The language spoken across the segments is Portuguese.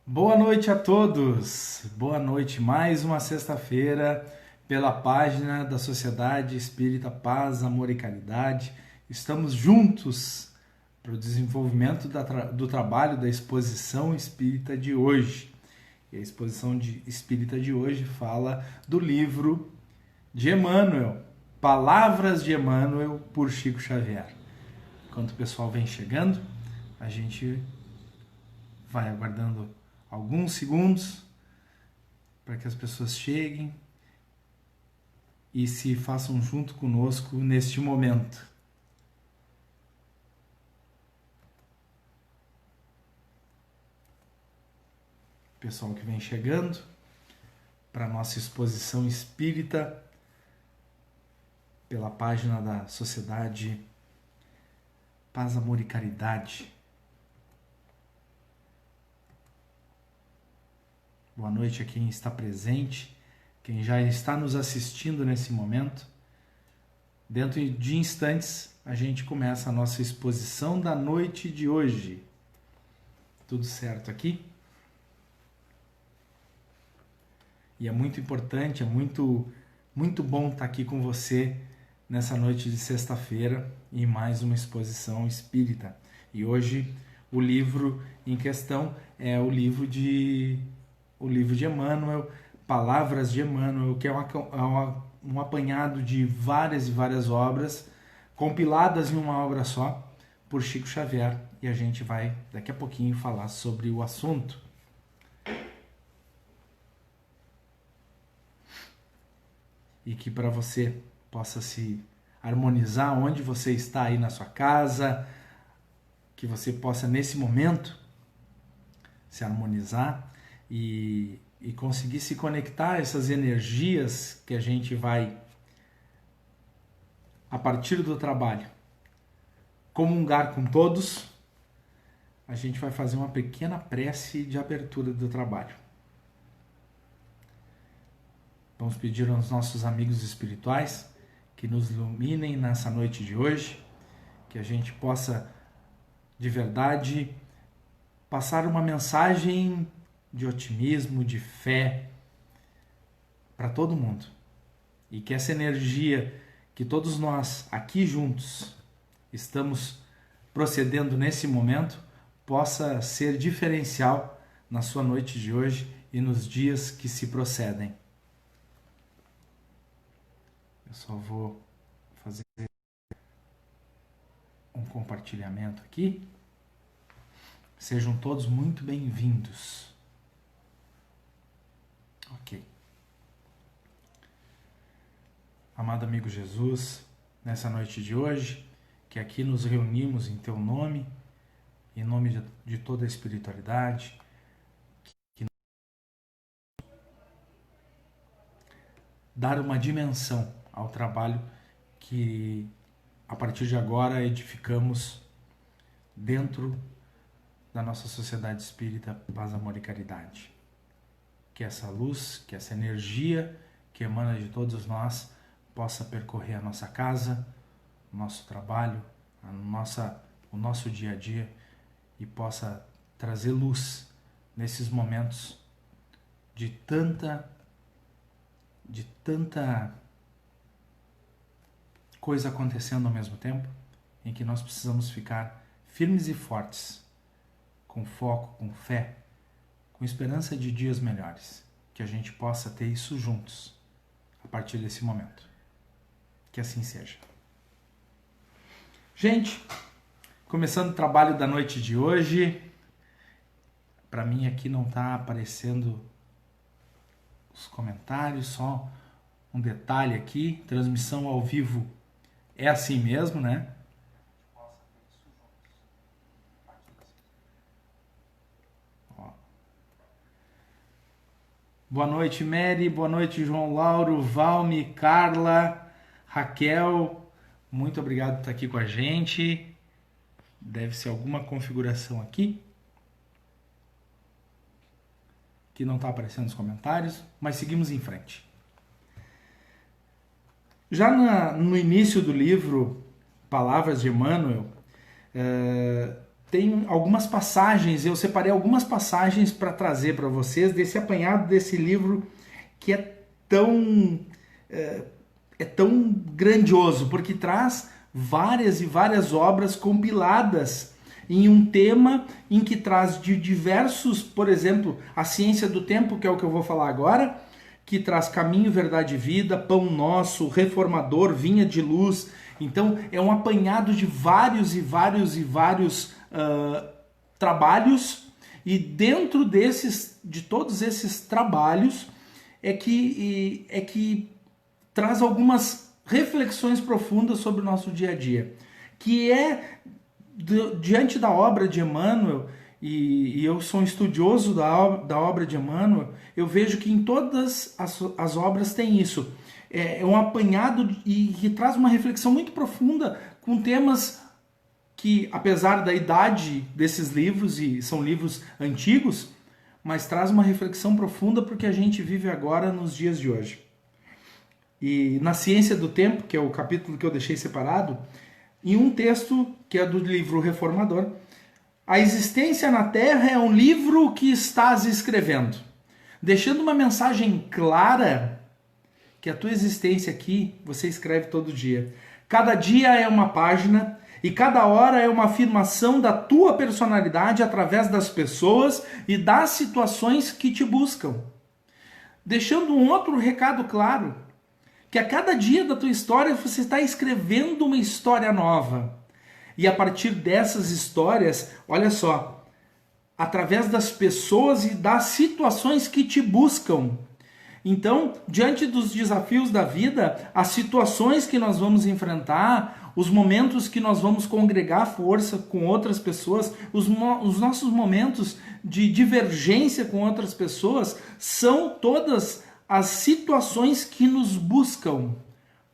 Boa noite a todos. Boa noite. Mais uma sexta-feira pela página da Sociedade Espírita Paz, Amor e Caridade. Estamos juntos para o desenvolvimento do trabalho da exposição espírita de hoje. E a exposição espírita de hoje fala do livro de Emmanuel, Palavras de Emmanuel, por Chico Xavier. Enquanto o pessoal vem chegando, a gente vai aguardando alguns segundos para que as pessoas cheguem e se façam junto conosco neste momento. Pessoal que vem chegando para a nossa exposição espírita pela página da Sociedade Paz, Amor e Caridade. Boa noite a quem está presente, quem já está nos assistindo nesse momento. Dentro de instantes, a gente começa a nossa exposição da noite de hoje. Tudo certo aqui? E é muito importante, é muito bom estar aqui com você nessa noite de sexta-feira em mais uma exposição espírita. E hoje o livro em questão é o livro de Emmanuel, Palavras de Emmanuel, que é um apanhado de várias e várias obras compiladas em uma obra só por Chico Xavier. E a gente vai daqui a pouquinho falar sobre o assunto. E que para você possa se harmonizar onde você está aí na sua casa, que você possa nesse momento se harmonizar e conseguir se conectar a essas energias que a gente vai, a partir do trabalho, comungar com todos. A gente vai fazer uma pequena prece de abertura do trabalho. Vamos pedir aos nossos amigos espirituais que nos iluminem nessa noite de hoje, que a gente possa, de verdade, passar uma mensagem de otimismo, de fé para todo mundo. E que essa energia que todos nós aqui juntos estamos procedendo nesse momento possa ser diferencial na sua noite de hoje e nos dias que se procedem. Eu só vou fazer um compartilhamento aqui. Sejam todos muito bem-vindos. Ok. Amado amigo Jesus, nessa noite de hoje, que aqui nos reunimos em Teu nome, em nome de toda a espiritualidade, dar uma dimensão ao trabalho que a partir de agora edificamos dentro da nossa sociedade espírita Paz, Amor e Caridade. Que essa luz, que essa energia que emana de todos nós possa percorrer a nossa casa, o nosso trabalho, o nosso dia a dia e possa trazer luz nesses momentos de tanta coisa acontecendo ao mesmo tempo, em que nós precisamos ficar firmes e fortes, com foco, com fé, com esperança de dias melhores, que a gente possa ter isso juntos, a partir desse momento. Que assim seja. Gente, começando o trabalho da noite de hoje, para mim aqui não está aparecendo os comentários, só um detalhe aqui, transmissão ao vivo é assim mesmo, né? Ó. Boa noite, Mary, boa noite, João Lauro, Valme, Carla, Raquel, muito obrigado por estar aqui com a gente. Deve ser alguma configuração aqui que não está aparecendo nos comentários, mas seguimos em frente. Já no início do livro Palavras de Emmanuel, tem algumas passagens, eu separei algumas passagens para trazer para vocês desse apanhado desse livro que é tão grandioso, porque traz várias e várias obras compiladas em um tema em que traz de diversos, por exemplo, a ciência do tempo, que é o que eu vou falar agora, que traz Caminho, Verdade e Vida, Pão Nosso, Reformador, Vinha de Luz. Então é um apanhado de vários trabalhos, e dentro de todos esses trabalhos é que traz algumas reflexões profundas sobre o nosso dia a dia, que diante da obra de Emmanuel, e eu sou um estudioso da obra de Emmanuel, eu vejo que em todas as obras tem isso. É um apanhado e que traz uma reflexão muito profunda com temas que, apesar da idade desses livros, e são livros antigos, mas traz uma reflexão profunda porque a gente vive agora nos dias de hoje. E na Ciência do Tempo, que é o capítulo que eu deixei separado, em um texto que é do livro Reformador, a existência na Terra é um livro que estás escrevendo, deixando uma mensagem clara que a tua existência aqui você escreve todo dia. Cada dia é uma página e cada hora é uma afirmação da tua personalidade através das pessoas e das situações que te buscam. Deixando um outro recado claro, que a cada dia da tua história você está escrevendo uma história nova. E a partir dessas histórias, olha só, através das pessoas e das situações que te buscam. Então, diante dos desafios da vida, as situações que nós vamos enfrentar, os momentos que nós vamos congregar força com outras pessoas, os nossos momentos de divergência com outras pessoas, são todas as situações que nos buscam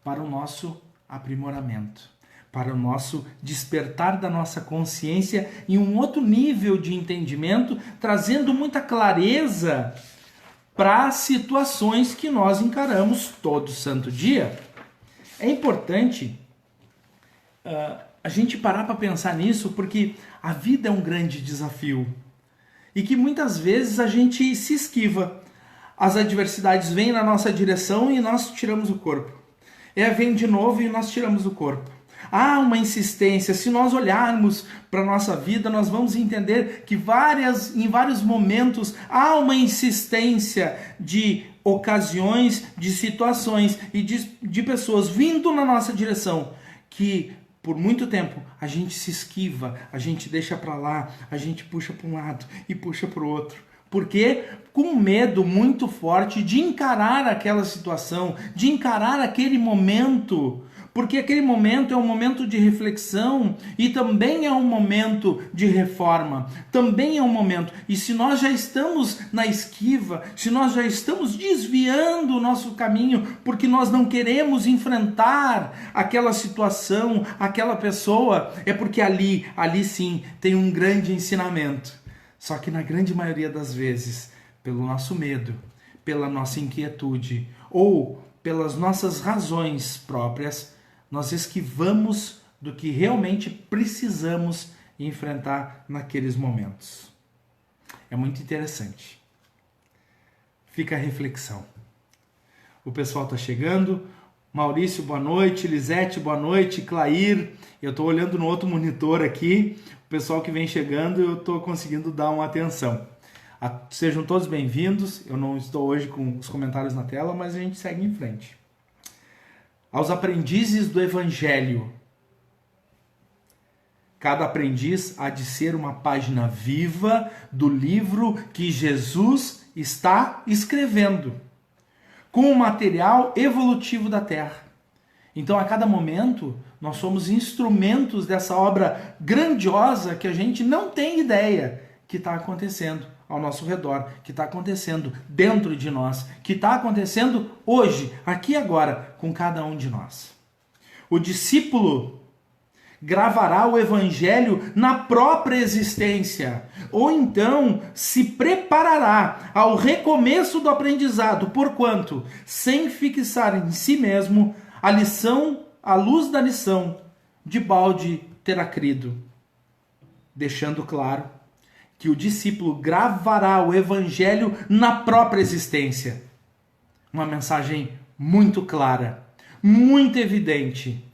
para o nosso aprimoramento, para o nosso despertar da nossa consciência em um outro nível de entendimento, trazendo muita clareza para situações que nós encaramos todo santo dia. É importante a gente parar para pensar nisso, porque a vida é um grande desafio e que muitas vezes a gente se esquiva. As adversidades vêm na nossa direção e nós tiramos o corpo. Vem de novo e nós tiramos o corpo. Há uma insistência. Se nós olharmos para a nossa vida, nós vamos entender que em vários momentos há uma insistência de ocasiões, de situações e de pessoas vindo na nossa direção que por muito tempo a gente se esquiva, a gente deixa para lá, a gente puxa para um lado e puxa para o outro. Por quê? Com medo muito forte de encarar aquela situação, de encarar aquele momento. Porque aquele momento é um momento de reflexão e também é um momento de reforma. Também é um momento. E se nós já estamos na esquiva, se nós já estamos desviando o nosso caminho porque nós não queremos enfrentar aquela situação, aquela pessoa, é porque ali sim, tem um grande ensinamento. Só que na grande maioria das vezes, pelo nosso medo, pela nossa inquietude ou pelas nossas razões próprias, nós esquivamos do que realmente precisamos enfrentar naqueles momentos. É muito interessante. Fica a reflexão. O pessoal está chegando. Maurício, boa noite. Lisete, boa noite. Clair, eu estou olhando no outro monitor aqui. O pessoal que vem chegando, eu estou conseguindo dar uma atenção. Sejam todos bem-vindos. Eu não estou hoje com os comentários na tela, mas a gente segue em frente. Aos aprendizes do Evangelho. Cada aprendiz há de ser uma página viva do livro que Jesus está escrevendo, com o material evolutivo da Terra. Então, a cada momento, nós somos instrumentos dessa obra grandiosa que a gente não tem ideia que está acontecendo ao nosso redor, que está acontecendo dentro de nós, que está acontecendo hoje, aqui e agora, com cada um de nós. O discípulo gravará o Evangelho na própria existência, ou então se preparará ao recomeço do aprendizado, porquanto, sem fixar em si mesmo a luz da lição, de balde terá crido. deixando claro que o discípulo gravará o evangelho na própria existência. Uma mensagem muito clara, muito evidente,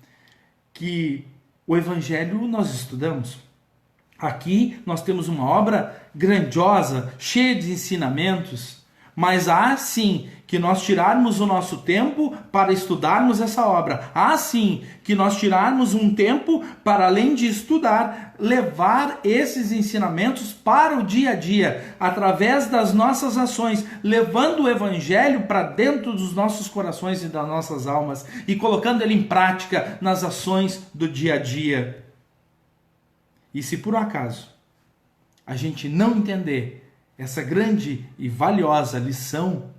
que o evangelho nós estudamos. Aqui nós temos uma obra grandiosa, cheia de ensinamentos, mas há sim que nós tirarmos o nosso tempo para estudarmos essa obra. Há sim que nós tirarmos um tempo para, além de estudar, levar esses ensinamentos para o dia a dia, através das nossas ações, levando o evangelho para dentro dos nossos corações e das nossas almas e colocando ele em prática nas ações do dia a dia. E se por acaso a gente não entender essa grande e valiosa lição,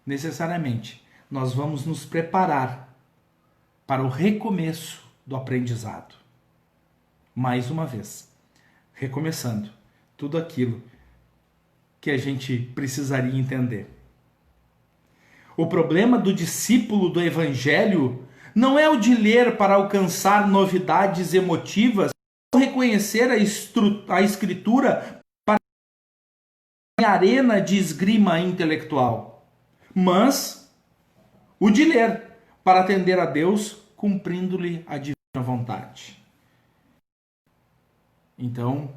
necessariamente nós vamos nos preparar para o recomeço do aprendizado. Mais uma vez, recomeçando tudo aquilo que a gente precisaria entender. O problema do discípulo do Evangelho não é o de ler para alcançar novidades emotivas, ou reconhecer a Escritura para a arena de esgrima intelectual, mas o de ler para atender a Deus, cumprindo-lhe a divina vontade. Então,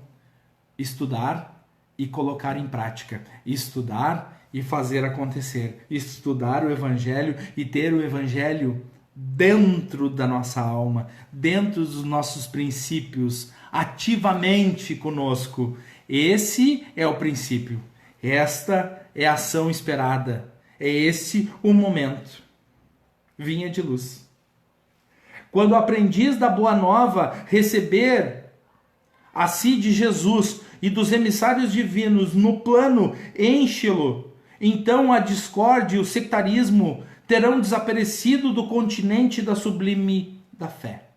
estudar e colocar em prática, estudar e fazer acontecer, estudar o Evangelho e ter o Evangelho dentro da nossa alma, dentro dos nossos princípios, ativamente conosco. Esse é o princípio, esta é a ação esperada, é esse o momento. Vinha de luz. Quando o aprendiz da Boa Nova receber a si de Jesus e dos emissários divinos no plano enche-lo, então a discórdia e o sectarismo terão desaparecido do continente da sublime da fé.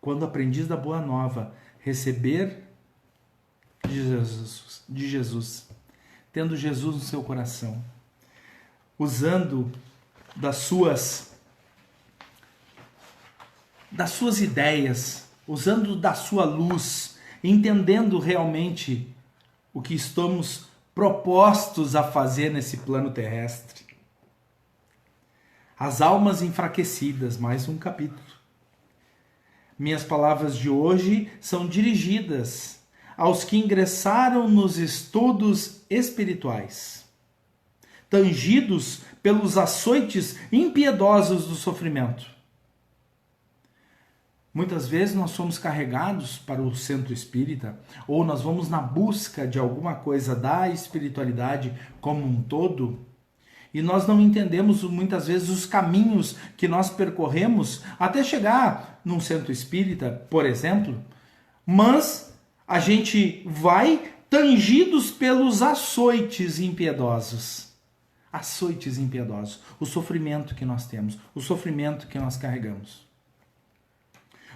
Quando o aprendiz da Boa Nova receber de Jesus, tendo Jesus no seu coração, usando das suas ideias, usando da sua luz, entendendo realmente o que estamos propostos a fazer nesse plano terrestre. As almas enfraquecidas, mais um capítulo. Minhas palavras de hoje são dirigidas aos que ingressaram nos estudos espirituais, tangidos pelos açoites impiedosos do sofrimento. Muitas vezes nós somos carregados para o centro espírita, ou nós vamos na busca de alguma coisa da espiritualidade como um todo, e nós não entendemos muitas vezes os caminhos que nós percorremos até chegar num centro espírita, por exemplo, mas a gente vai tangidos pelos açoites impiedosos. Açoites impiedosos, o sofrimento que nós temos, o sofrimento que nós carregamos.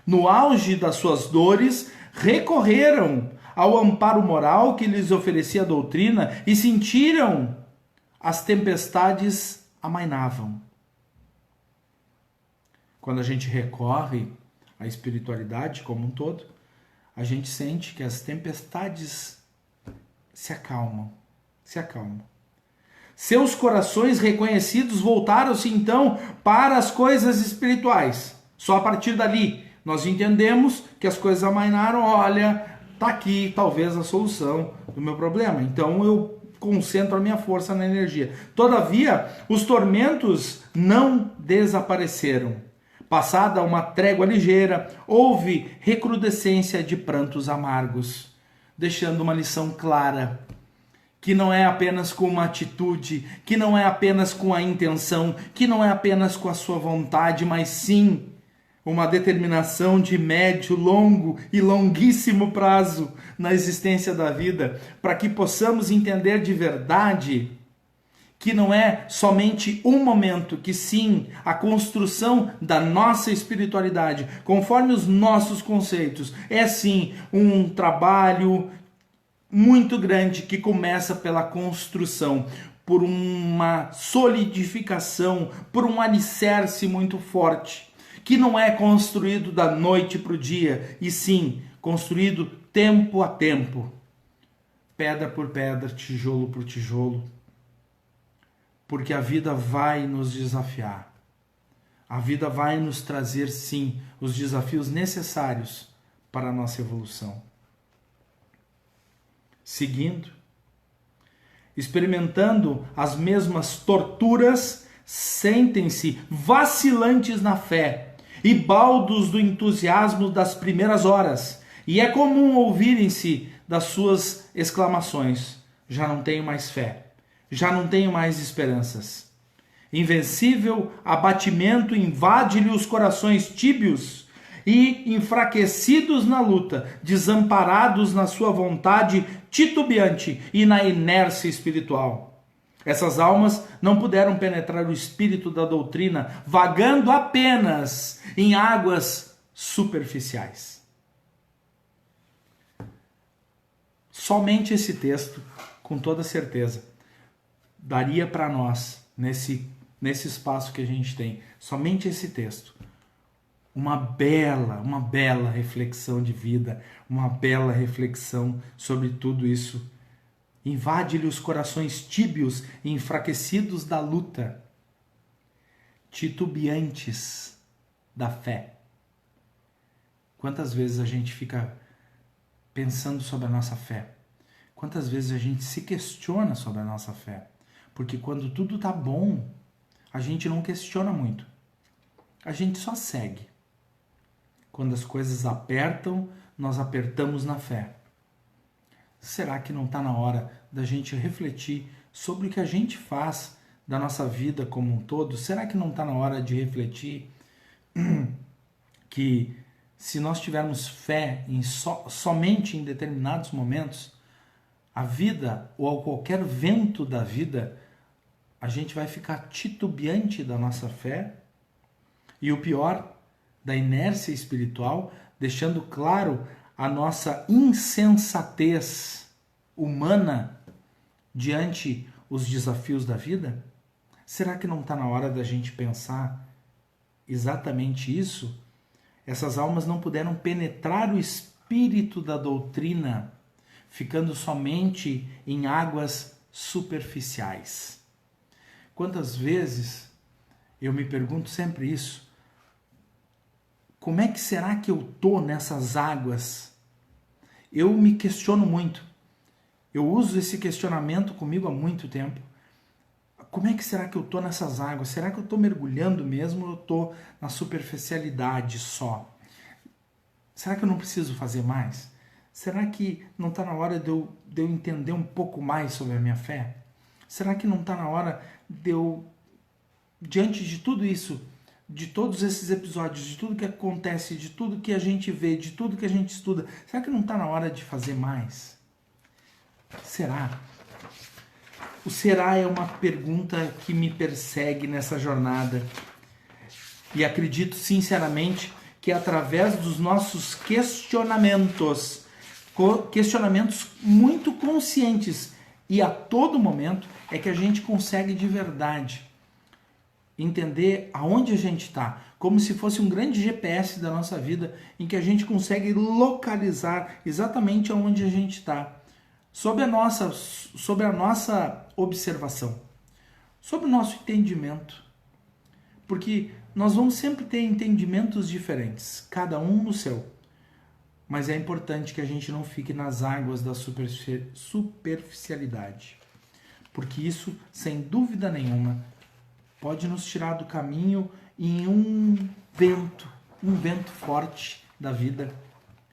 No auge das suas dores, recorreram ao amparo moral que lhes oferecia a doutrina e sentiram as tempestades amainavam. Quando a gente recorre à espiritualidade como um todo, a gente sente que as tempestades se acalmam. Seus corações reconhecidos voltaram-se então para as coisas espirituais. Só a partir dali nós entendemos que as coisas amainaram. Olha, está aqui talvez a solução do meu problema. Então eu concentro a minha força na energia. Todavia, os tormentos não desapareceram. Passada uma trégua ligeira, houve recrudescência de prantos amargos, deixando uma lição clara, que não é apenas com uma atitude, que não é apenas com a intenção, que não é apenas com a sua vontade, mas sim uma determinação de médio, longo e longuíssimo prazo na existência da vida, para que possamos entender de verdade que não é somente um momento, que sim, a construção da nossa espiritualidade, conforme os nossos conceitos, é sim um trabalho muito grande que começa pela construção, por uma solidificação, por um alicerce muito forte, que não é construído da noite para o dia, e sim construído tempo a tempo, pedra por pedra, tijolo por tijolo, porque a vida vai nos desafiar. A vida vai nos trazer, sim, os desafios necessários para a nossa evolução. Seguindo, experimentando as mesmas torturas, sentem-se vacilantes na fé e baldos do entusiasmo das primeiras horas, e é comum ouvirem-se das suas exclamações: já não tenho mais fé, já não tenho mais esperanças. Invencível abatimento invade-lhe os corações tíbios e, enfraquecidos na luta, desamparados na sua vontade titubeante e na inércia espiritual. Essas almas não puderam penetrar o espírito da doutrina, vagando apenas em águas superficiais. Somente esse texto, com toda certeza, daria para nós, nesse espaço que a gente tem, somente esse texto, uma bela reflexão de vida, uma bela reflexão sobre tudo isso. Invade-lhe os corações tíbios e enfraquecidos da luta, titubeantes da fé. Quantas vezes a gente fica pensando sobre a nossa fé? Quantas vezes a gente se questiona sobre a nossa fé? Porque quando tudo tá bom, a gente não questiona muito. A gente só segue. Quando as coisas apertam, nós apertamos na fé. Será que não está na hora da gente refletir sobre o que a gente faz da nossa vida como um todo? Será que não está na hora de refletir que se nós tivermos fé somente em determinados momentos, a vida ou qualquer vento da vida, a gente vai ficar titubeante da nossa fé? E o pior, da inércia espiritual, deixando claro a nossa insensatez humana diante os desafios da vida? Será que não está na hora da gente pensar exatamente isso? Essas almas não puderam penetrar o espírito da doutrina, ficando somente em águas superficiais. Quantas vezes eu me pergunto sempre isso? Como é que será que eu estou nessas águas? Eu me questiono muito. Eu uso esse questionamento comigo há muito tempo. Como é que será que eu estou nessas águas? Será que eu estou mergulhando mesmo ou eu estou na superficialidade só? Será que eu não preciso fazer mais? Será que não está na hora de eu entender um pouco mais sobre a minha fé? Será que não está na hora de eu, diante de tudo isso, de todos esses episódios, de tudo que acontece, de tudo que a gente vê, de tudo que a gente estuda, será que não está na hora de fazer mais? Será? O será é uma pergunta que me persegue nessa jornada. E acredito sinceramente que através dos nossos questionamentos muito conscientes e a todo momento, é que a gente consegue de verdade entender aonde a gente está, como se fosse um grande GPS da nossa vida, em que a gente consegue localizar exatamente aonde a gente está, sobre a nossa observação, sobre o nosso entendimento, porque nós vamos sempre ter entendimentos diferentes, cada um no seu, mas é importante que a gente não fique nas águas da superficialidade, porque isso, sem dúvida nenhuma, pode nos tirar do caminho em um vento forte da vida.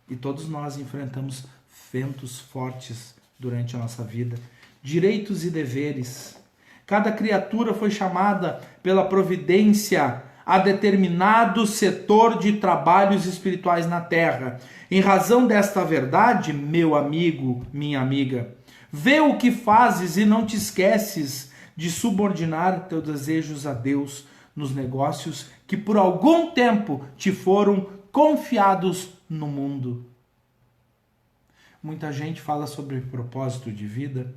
E todos nós enfrentamos ventos fortes durante a nossa vida. Direitos e deveres. Cada criatura foi chamada pela providência a determinado setor de trabalhos espirituais na Terra. Em razão desta verdade, meu amigo, minha amiga, vê o que fazes e não te esqueces de subordinar teus desejos a Deus nos negócios que por algum tempo te foram confiados no mundo. Muita gente fala sobre propósito de vida,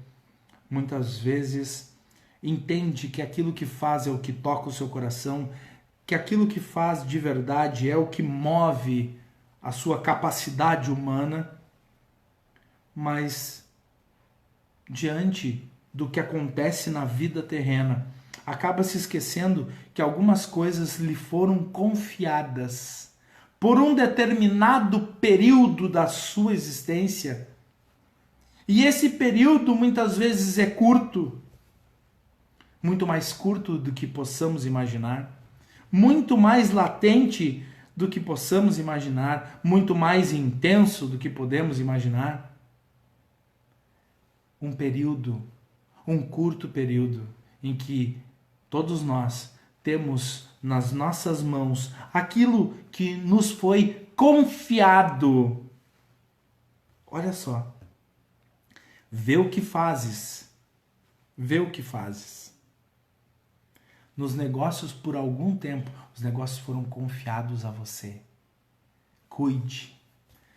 muitas vezes entende que aquilo que faz é o que toca o seu coração, que aquilo que faz de verdade é o que move a sua capacidade humana, mas diante do que acontece na vida terrena, acaba se esquecendo que algumas coisas lhe foram confiadas por um determinado período da sua existência. E esse período muitas vezes é curto, muito mais curto do que possamos imaginar, muito mais latente do que possamos imaginar, muito mais intenso do que podemos imaginar. Um período, um curto período, em que todos nós temos nas nossas mãos aquilo que nos foi confiado. Olha só. Vê o que fazes. Vê o que fazes. Nos negócios, por algum tempo, os negócios foram confiados a você. Cuide.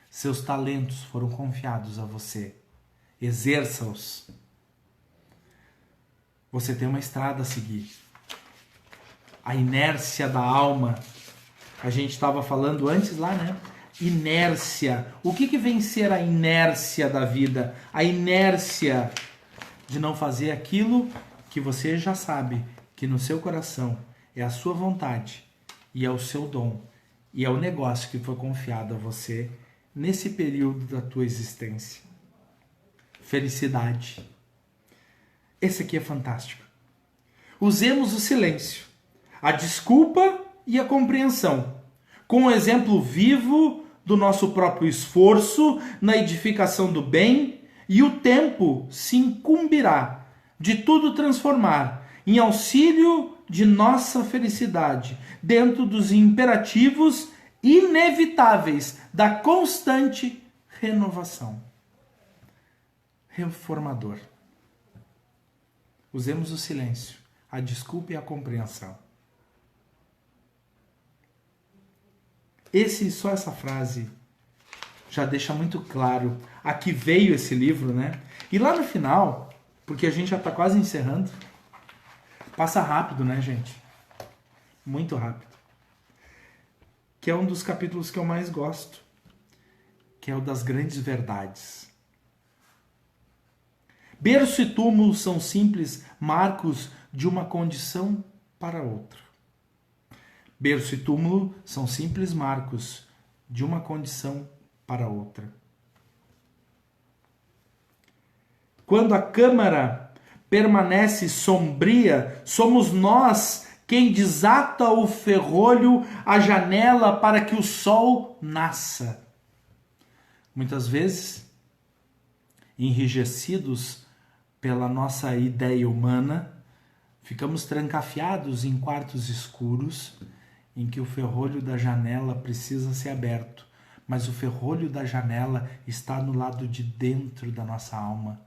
Seus talentos foram confiados a você. Exerça-os. Você tem uma estrada a seguir. A inércia da alma. A gente estava falando antes lá, né? Inércia. O que vem ser a inércia da vida? A inércia de não fazer aquilo que você já sabe que no seu coração é a sua vontade e é o seu dom e é o negócio que foi confiado a você nesse período da tua existência. Felicidade. Esse aqui é fantástico. Usemos o silêncio, a desculpa e a compreensão, com o exemplo vivo do nosso próprio esforço na edificação do bem, e o tempo se incumbirá de tudo transformar em auxílio de nossa felicidade, dentro dos imperativos inevitáveis da constante renovação. Reformador. Usemos o silêncio, a desculpa e a compreensão. Só essa frase já deixa muito claro a que veio esse livro, né? E lá no final, porque a gente já está quase encerrando, passa rápido, né, gente? Muito rápido. Que é um dos capítulos que eu mais gosto, que é o das grandes verdades. Berço e túmulo são simples marcos de uma condição para outra. Berço e túmulo são simples marcos de uma condição para outra. Quando a câmara permanece sombria, somos nós quem desata o ferrolho, a janela para que o sol nasça. Muitas vezes, enrijecidos pela nossa ideia humana, ficamos trancafiados em quartos escuros em que o ferrolho da janela precisa ser aberto, mas o ferrolho da janela está no lado de dentro da nossa alma.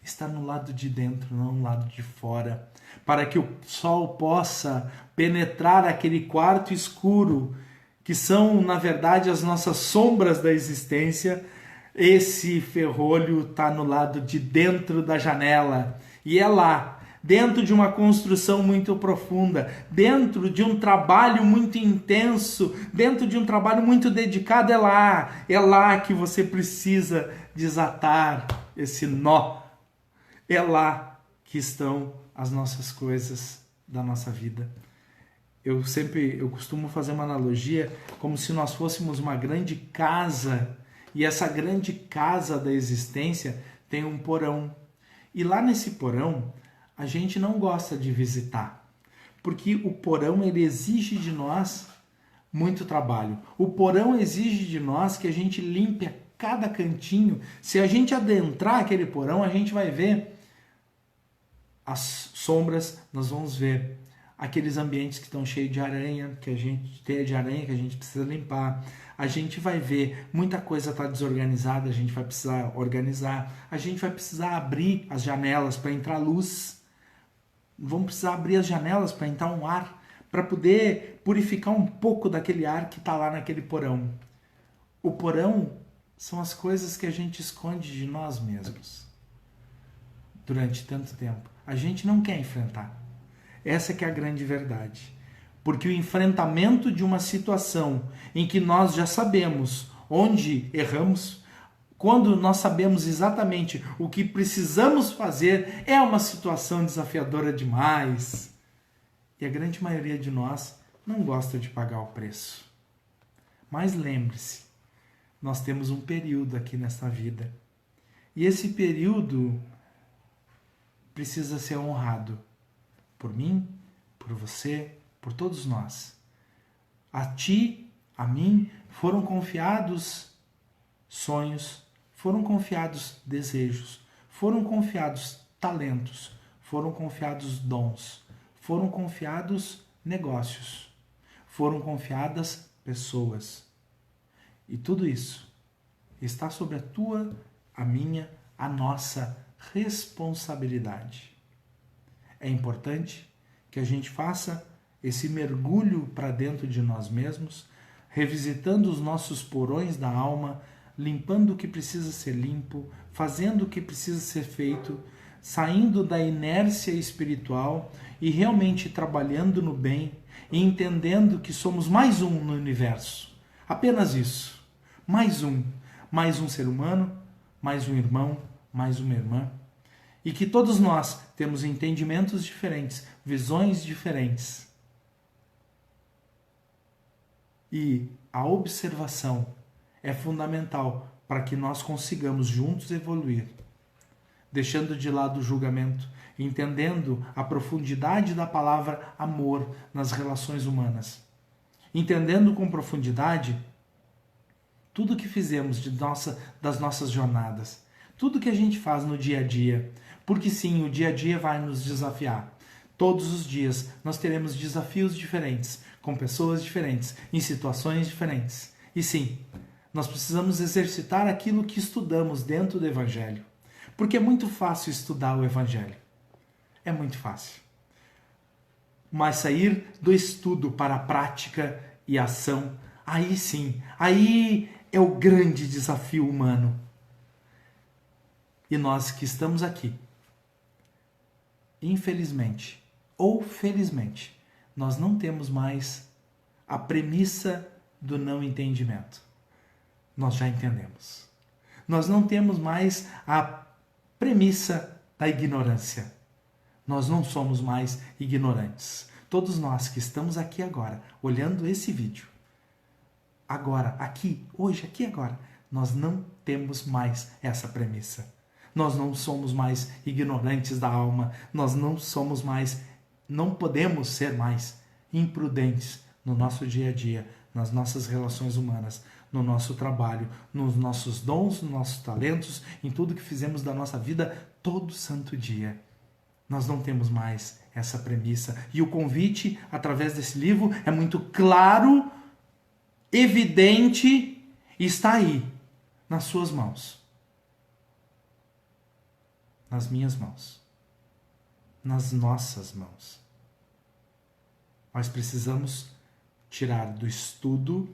Está no lado de dentro, não no lado de fora, para que o sol possa penetrar aquele quarto escuro, que são, na verdade, as nossas sombras da existência. Esse ferrolho está no lado de dentro da janela, e é lá, dentro de uma construção muito profunda, dentro de um trabalho muito intenso, dentro de um trabalho muito dedicado, é lá que você precisa desatar esse nó. É lá que estão as nossas coisas da nossa vida. Eu costumo fazer uma analogia como se nós fôssemos uma grande casa, e essa grande casa da existência tem um porão. E lá nesse porão, a gente não gosta de visitar, porque o porão ele exige de nós muito trabalho. O porão exige de nós que a gente limpe cada cantinho. Se a gente adentrar aquele porão, a gente vai ver as sombras, nós vamos ver aqueles ambientes que estão cheios de aranha, que a gente precisa limpar. A gente vai ver muita coisa está desorganizada, a gente vai precisar organizar. A gente vai precisar abrir as janelas para entrar luz. Vamos precisar abrir as janelas para entrar um ar, para poder purificar um pouco daquele ar que está lá naquele porão. O porão são as coisas que a gente esconde de nós mesmos durante tanto tempo. A gente não quer enfrentar. Essa que é a grande verdade. porque o enfrentamento de uma situação em que nós já sabemos onde erramos, quando nós sabemos exatamente o que precisamos fazer, é uma situação desafiadora demais. E a grande maioria de nós não gosta de pagar o preço. Mas lembre-se, nós temos um período aqui nesta vida. E esse período precisa ser honrado por mim, por você, por todos nós. A ti, a mim, foram confiados sonhos, foram confiados desejos, foram confiados talentos, foram confiados dons, foram confiados negócios, foram confiadas pessoas. E tudo isso está sobre a tua, a minha, a nossa responsabilidade. É importante que a gente faça esse mergulho para dentro de nós mesmos, revisitando os nossos porões da alma, limpando o que precisa ser limpo, fazendo o que precisa ser feito, saindo da inércia espiritual e realmente trabalhando no bem e entendendo que somos mais um no universo. Apenas isso. Mais um ser humano, mais um irmão, mais uma irmã. E que todos nós temos entendimentos diferentes, visões diferentes. E a observação é fundamental para que nós consigamos juntos evoluir, deixando de lado o julgamento, entendendo a profundidade da palavra amor nas relações humanas, entendendo com profundidade tudo que fizemos das nossas jornadas, tudo que a gente faz no dia a dia, porque sim, o dia a dia vai nos desafiar. Todos os dias nós teremos desafios diferentes, com pessoas diferentes, em situações diferentes. E sim, nós precisamos exercitar aquilo que estudamos dentro do Evangelho. Porque é muito fácil estudar o Evangelho. É muito fácil. Mas sair do estudo para a prática e ação, aí sim, aí é o grande desafio humano. E nós que estamos aqui, infelizmente ou felizmente, nós não temos mais a premissa do não entendimento. Nós já entendemos. Nós não temos mais a premissa da ignorância. Nós não somos mais ignorantes. Todos nós que estamos aqui agora, olhando esse vídeo, agora, aqui, hoje, aqui agora, nós não temos mais essa premissa. Nós não somos mais ignorantes da alma. Nós não podemos ser mais imprudentes no nosso dia a dia, nas nossas relações humanas, no nosso trabalho, nos nossos dons, nos nossos talentos, em tudo que fizemos da nossa vida todo santo dia. Nós não temos mais essa premissa. E o convite, através desse livro, é muito claro, evidente e está aí, nas suas mãos. Nas minhas mãos. Nas nossas mãos. Nós precisamos tirar do estudo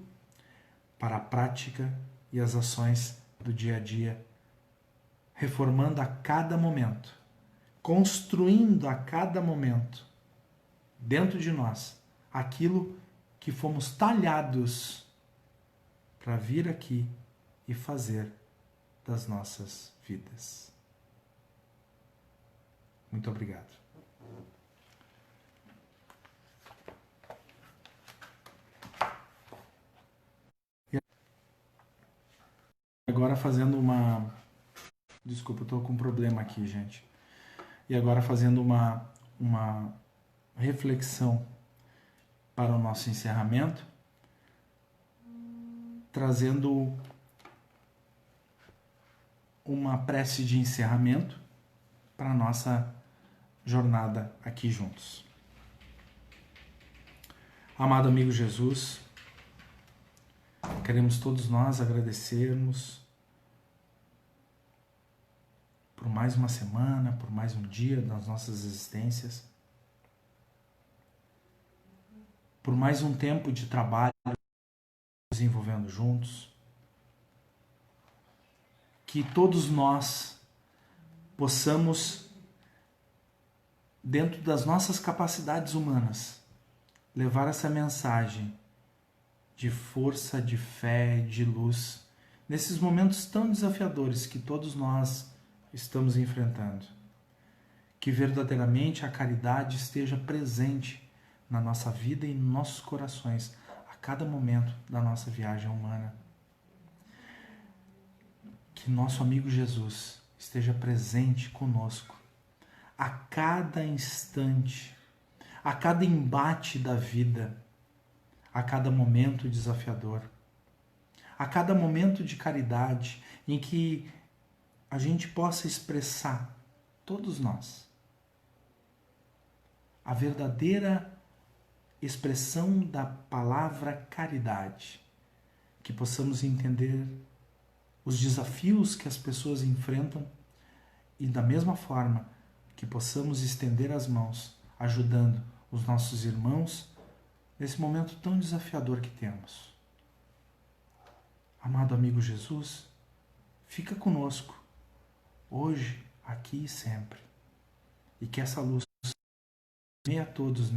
para a prática e as ações do dia a dia, reformando a cada momento, construindo a cada momento, dentro de nós, aquilo que fomos talhados para vir aqui e fazer das nossas vidas. Muito obrigado. Agora fazendo uma... Desculpa, eu estou com um problema aqui, gente. E agora fazendo uma reflexão para o nosso encerramento, trazendo uma prece de encerramento para a nossa jornada aqui juntos. Amado amigo Jesus, queremos todos nós agradecermos por mais uma semana, por mais um dia das nossas existências, por mais um tempo de trabalho desenvolvendo juntos, que todos nós possamos, dentro das nossas capacidades humanas, levar essa mensagem de força, de fé, de luz, nesses momentos tão desafiadores que todos nós estamos enfrentando. Que verdadeiramente a caridade esteja presente na nossa vida e em nossos corações, a cada momento da nossa viagem humana. Que nosso amigo Jesus esteja presente conosco a cada instante, a cada embate da vida, a cada momento desafiador, a cada momento de caridade em que a gente possa expressar, todos nós, a verdadeira expressão da palavra caridade, que possamos entender os desafios que as pessoas enfrentam e da mesma forma que possamos estender as mãos ajudando os nossos irmãos nesse momento tão desafiador que temos. Amado amigo Jesus, fica conosco hoje, aqui e sempre. E que essa luz venha a todos